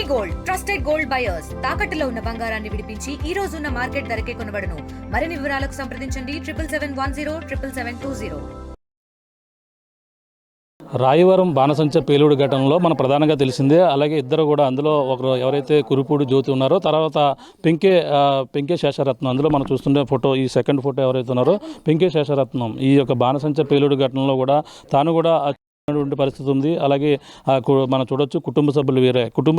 Gold trusted gold buyers తాకట్టులో ఉన్న బంగారాన్ని విడిపించి ఈ రోజు ఉన్న మార్కెట్ ధరకే కొనబడును. మరిన్ని వివరాలకు సంప్రదించండి 7771077720. రాయవరం బాణసంచ పేలుడు ఘటనలో మన ప్రధానంగా తెలిసిందే. అలాగే ఇద్దరు కూడా అందులో ఒకరు ఎవరైతే కురుపూడి జ్యోతి ఉన్నారో, తర్వాత పెంకే శేషరత్నం, అందులో మనం చూస్తుండే ఫోటో, ఈ సెకండ్ ఫోటో ఎవరైతే ఉన్నారో పెంకే శేషరత్నం, ఈ యొక్క బాణసంచ పేలుడు ఘటనలో కూడా తాను కూడా పరిస్థితి ఉంది. అలాగే మనం చూడొచ్చు కుటుంబ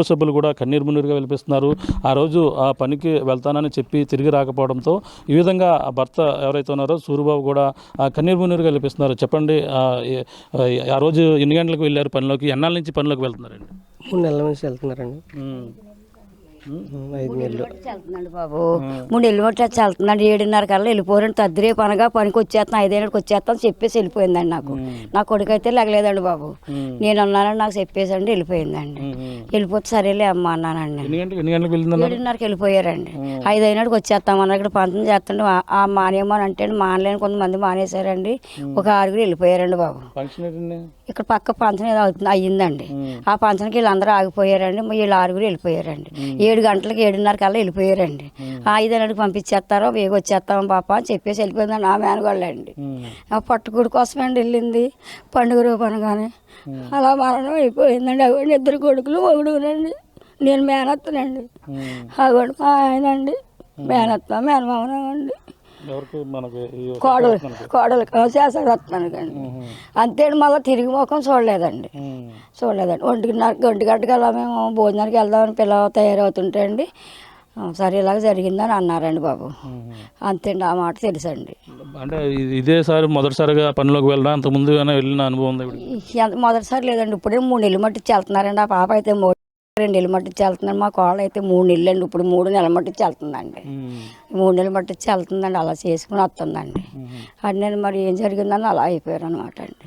సభ్యులు కూడా కన్నీరు మున్నీరుగా వెలిపిస్తున్నారు. ఆ రోజు ఆ పనికి వెళ్తానని చెప్పి తిరిగి రాకపోవడంతో ఈ విధంగా ఆ భర్త ఎవరైతే ఉన్నారో సూరిబాబు కూడా కన్నీరు మున్నీరుగా వెలిపిస్తున్నారు. చెప్పండి, ఆ రోజు ఎన్ని గంటలకు వెళ్ళారు పనిలోకి? ఎన్నాళ్ళ నుంచి పనిలోకి వెళ్తున్నారండి? 3 నెలల నుంచి వెళ్తున్నారండి. 5 నెలలు వెళ్తున్నాండి బాబు. 3 నెలలు బట్టి వచ్చి వెళ్తున్నాడు. 7:30 కల్లా వెళ్ళిపోయారండి. తద్దిరే పనగా పనికి వచ్చేస్తాను, 5 వచ్చేస్తాను చెప్పేసి వెళ్ళిపోయిందండి. నా కొడుకు అయితే లెగలేదండి బాబు. నేను అన్నానని నాకు చెప్పేసండి వెళ్ళిపోయిందండి. వెళ్ళిపోతే సరేలే అమ్మ అన్నానండి. 7:30కి వెళ్ళిపోయారండి. 5 వచ్చేస్తామన్నారు. ఇక్కడ పంతం చేస్తుండే ఆ మానేమని అంటే మానలేని కొంతమంది మానేశారండి. ఒక 6 వెళ్ళిపోయారండి బాబు. ఇక్కడ పక్క పంచం ఏదో అయ్యిందండి. ఆ పంచంకి వీళ్ళందరూ ఆగిపోయారండి. వీళ్ళు 6 వెళ్ళిపోయారండి. 7 గంటలకి 7:30 కల్లా వెళ్ళిపోయారండి. 5 పంపించేస్తారో వేగ వచ్చేస్తాం పాప అని చెప్పేసి వెళ్ళిపోయిందండి. ఆ మేనగోళ్ళండి ఆ పట్టుకుడి కోసమండి వెళ్ళింది. పండుగ రూపు అనగానే అలా మరణం అయిపోయిందండి. అవ్వండి 2 కొడుకులు ఒకడునండి. నేను మేనత్తనండి. అవ్వండి మా ఆయన అండి మేనత్త మేనమామనండి. కోడలు చేసాడు వస్తున్నాను అంతే. మళ్ళీ తిరిగి ముఖం చూడలేదండి. 1 గంటకి అలా మేము భోజనానికి వెళ్దామని పిల్లలు తయారవుతుంటే అండి సరే ఇలాగ జరిగిందని అన్నారండి బాబు. అంతేండి, ఆ మాట తెలుసండి. అంటే ఇదేసారి మొదటిసారిగా పనిలోకి వెళ్ళడం, అంతకుముందు వెళ్ళిన అనుభవం మొదటిసారి లేదండి. ఇప్పుడే 3 నెలలు మట్టించి వెళ్తున్నారండి. ఆ పాప అయితే 2 నెలలు మట్టించి వెళ్తున్నాడు. మా కోళ్ళ అయితే 3 నెలలు అండి. ఇప్పుడు 3 నెలల మట్టించి వెళ్తుందండి. 3 నెలలు మట్టించి వెళ్తుందండి. అలా చేసుకుని వస్తుందండి. అది నేను మరి ఏం జరిగిందని అలా అయిపోయారు అనమాట అండి.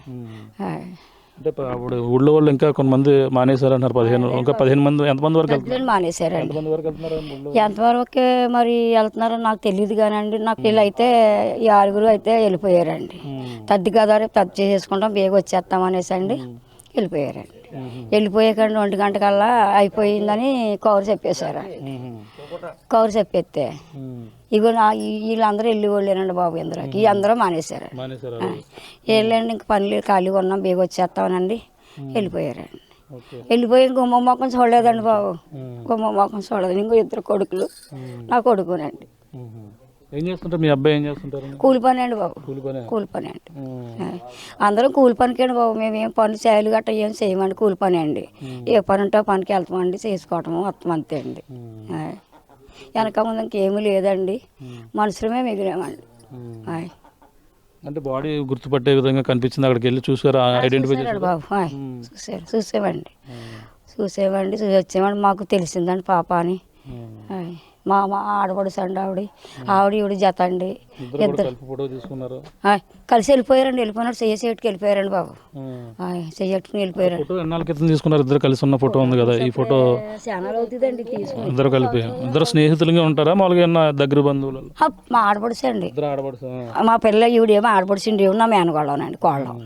అంటే అప్పుడు ఊళ్ళో వాళ్ళు ఇంకా కొంతమంది మానేశారన్నారు. 15 మంది ఎంతమంది వరకు మానేశారండి. ఎంతవరకు మరి వెళ్తున్నారో నాకు తెలియదు కానండి. నాకు వీళ్ళు అయితే 6 అయితే వెళ్ళిపోయారండి. తద్ది కదా రేపు తద్ది చేసేసుకుంటాం బేగ వచ్చేస్తాం అనేసి అండి వెళ్ళిపోయారండి. వెళ్ళిపోయాకండి 1 గంటకల్లా అయిపోయిందని కౌరు చెప్పేశారు. కౌరు చెప్పేస్తే ఇగో వీళ్ళందరూ వెళ్ళి వాళ్ళేనండి బాబు. ఇందరికి అందరూ మానేశారు. వెళ్ళండి ఇంక పనులు ఖాళీగా ఉన్నాం బేగ వచ్చేస్తామనండి వెళ్ళిపోయారండి. వెళ్ళిపోయి గుమ్మ మొక్కం చూడలేదండి బాబు. గుమ్మ మొక్కం చూడలేదు. ఇంకో 2 కొడుకులు, నా కొడుకునండి. ఏం చేస్తుంటారు? మీ అబ్బాయి ఏం చేస్తుంటారు? కూలి పని అండి బాబు. కూలి పని అండి. అందరం కూలి పనికి అండి బాబు. మేము ఏం పనులు చేయాలి గట్రా ఏం చేయమండి. కూలి పని అండి. ఏ పని ఉంటే పనికి వెళ్తామండి, చేసుకోవటము వస్తాం అంతే అండి. వెనక ముందు ఇంకేమీ లేదండి. మనుషులమే మిగిలామండి. అంటే బాడీ గుర్తుపట్టే విధంగా కనిపించింది. అక్కడికి వెళ్ళి చూసారు, ఐడెంటిఫై చేశారు బాబు. చూసామండి. చూసి వచ్చామండి. మాకు తెలిసిందండి పాప అని. మా ఆడపడుసు అండి ఆవిడ ఈవిడ జత అండి. ఇద్దరు కలిసి వెళ్ళిపోయారండి. వెళ్ళిపోయినాడు చెయ్యేట్టుకు వెళ్ళిపోయారండి బాబు. చెయ్యేట్టుకుని వెళ్ళిపోయారు. ఎన్నాళ్ళ క్రితం తీసుకున్నారు? ఇద్దరు కలిసి ఉన్న ఫోటో ఉంది కదా, ఈ ఫోటో చాలా అవుతుందండి. ఇద్దరు కలిపి ఇద్దరు స్నేహితులుగా ఉంటారా మామూలుగా దగ్గర బంధువులు? మా ఆడపడుసు అండి. మా పిల్ల ఈవిడేమో ఆడపడుసు అండి. నా మేనగోళ్ళనండి కోళ్ళం.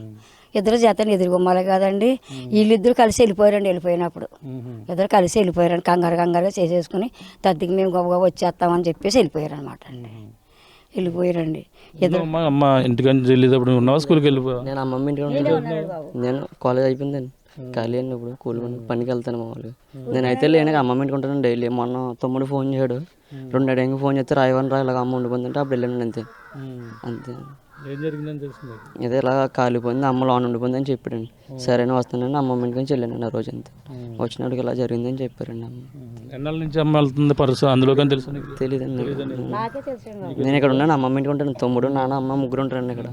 ఇద్దరు జతని ఎదురుగుమ్మాలి కదండి. వీళ్ళిద్దరు కలిసి వెళ్ళిపోయారండి. వెళ్ళిపోయినప్పుడు ఇద్దరు కలిసి వెళ్ళిపోయారండి. కంగారుగా చేసేసుకుని తద్దికి మేము గొప్పగా వచ్చేస్తామని చెప్పేసి వెళ్ళిపోయారు అనమాట అండి. వెళ్ళిపోయారండి ఇద్దరు. అమ్మ ఇంటికి వెళ్ళేటప్పుడు ఉన్నావా? స్కూల్కి వెళ్ళిపోయా? నేను అమ్మమ్మ ఇంటికి ఉంటాను. నేను కాలేజ్ అయిపోయిందండి. ఖాళీ అండి. ఇప్పుడు కూలి పనికి వెళ్తాను మామూలుగా. నేనైతే లేని అమ్మమ్మ ఇంటికి ఉంటాను డైలీ. మొన్న తమ్ముడు ఫోన్ చేయడు. 2 అడిగి ఫోన్ చేస్తే రాయవని ఇలాగ అమ్మ ఉండిపోయిందంటే అప్పుడు వెళ్ళాను అంతే. ఇదే ఇలా కాలిపోయింది, అమ్మ లోన్ ఉండిపోయింది అని చెప్పాడండి. సరేనా వస్తానండి అమ్మమ్మ ఇంటికి వెళ్ళానండి. ఆ రోజు అంతే. వచ్చినప్పుడు ఇలా జరిగిందని చెప్పారండి. అమ్మ ఎన్నాళ్ళ నుంచి అమ్మ వెళ్తుంది పరిస్థితి అందులో తెలుసు? తెలియదండి. నేను ఇక్కడ ఉన్నాను, అమ్మమ్మ ఇంటికి ఉంటాను. తమ్ముడు నాన్న అమ్మ ముగ్గురు ఉంటారండి ఇక్కడ.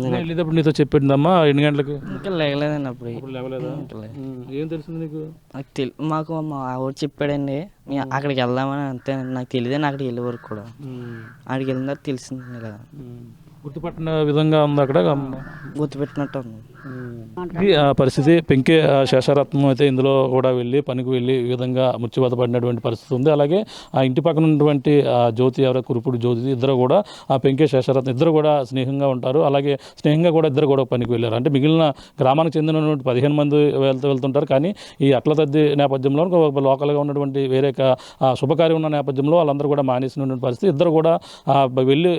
నేను వెళ్ళేటప్పుడు నీతో చెప్పిందమ్మా 8 గంటలకు? ఇంకా లేగలేదండి అప్పుడు. ఏం తెలిసింది నీకు? మాకు మా ఊరు చెప్పాడండి అక్కడికి వెళ్దామని. అంతే నాకు తెలియదండి అక్కడికి వెళ్ళే వరకు కూడా. అక్కడికి వెళ్ళిన తర్వాత తెలిసింది కదా. గుర్తుపట్టిన విధంగా ఉంది అక్కడ? గుర్తుపెట్టినట్టు ఉంది. ఇది పరిస్థితి. పెంకే శేషరత్నం అయితే ఇందులో కూడా వెళ్ళి పనికి వెళ్ళి ఈ విధంగా మృత్యువాత పడినటువంటి పరిస్థితి ఉంది. అలాగే ఆ ఇంటి పక్కన ఉన్నటువంటి జ్యోతి ఎవరైతే కురుపుడు జ్యోతి ఇద్దరు కూడా ఆ పెంకే శేషరత్నం ఇద్దరు కూడా స్నేహంగా ఉంటారు. అలాగే స్నేహంగా కూడా ఇద్దరు కూడా పనికి వెళ్ళారు. అంటే మిగిలిన గ్రామానికి చెందినటువంటి 15 మంది వెళ్తుంటారు. కానీ ఈ అట్ల తద్ది నేపథ్యంలో లోకల్గా ఉన్నటువంటి వేరే శుభకార్యం ఉన్న నేపథ్యంలో వాళ్ళందరూ కూడా మానేసినటువంటి పరిస్థితి. ఇద్దరు కూడా వెళ్ళి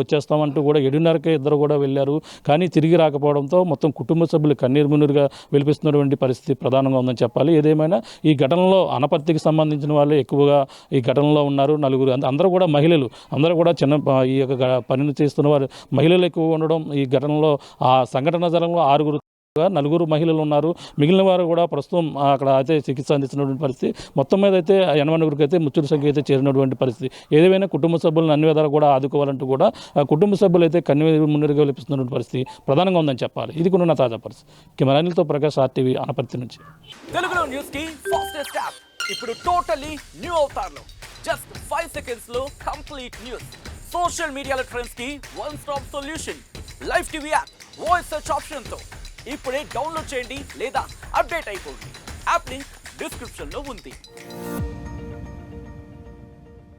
వచ్చేస్తామంటూ కూడా 7:30కే ఇద్దరు కూడా వెళ్ళారు. కానీ తిరిగి రాకపోవడంతో మొత్తం కుటుంబ సభ్యులు కన్నీరు మున్నీరుగా వెలిపిస్తున్నటువంటి పరిస్థితి ప్రధానంగా ఉందని చెప్పాలి. ఏదేమైనా ఈ ఘటనలో అనపర్తికి సంబంధించిన వాళ్ళే ఎక్కువగా ఈ ఘటనలో ఉన్నారు. నలుగురు అందరూ కూడా మహిళలు, అందరూ కూడా చిన్న ఈ యొక్క పనిని చేస్తున్న వారు మహిళలు ఎక్కువగా ఉండడం. ఈ ఘటనలో ఆ సంఘటన జరంలో 9 మహిళలు ఉన్నారు. మిగిలిన వారు కూడా ప్రస్తుతం అక్కడ అయితే చికిత్స అందిస్తున్నటువంటి పరిస్థితి. మొత్తం మీద అయితే 89కి అయితే మృత్యుల సంఖ్య అయితే చేరినటువంటి పరిస్థితి. ఏదేమైనా కుటుంబ సభ్యులను అన్ని విధాలు కూడా ఆదుకోవాలంటూ కూడా కుటుంబ సభ్యులు అయితే కన్నీరు మున్నీరుగా వెలిపిస్తున్నటువంటి పరిస్థితి ప్రధానంగా ఉందని చెప్పాలి. ఇది కూడా నా తాజా పరిస్థితి. కెమెరానిల్తో ప్రకాష్, RTV అనపర్తి నుంచి. తెలుగులో న్యూస్ కి ఫాస్టెస్ట్ యాప్ ఇప్పుడు టోటలీ న్యూ అవతార్లో జస్ట్ 5 seconds లో కంప్లీట్ న్యూస్. సోషల్ మీడియాలో ట్రెండ్స్ కి one stop solution. Live TV app voice search option తో ఇప్పుడే డౌన్లోడ్ చేయండి లేదా అప్డేట్ అయిపోండి. యాప్ లింక్ డిస్క్రిప్షన్ లో ఉంది.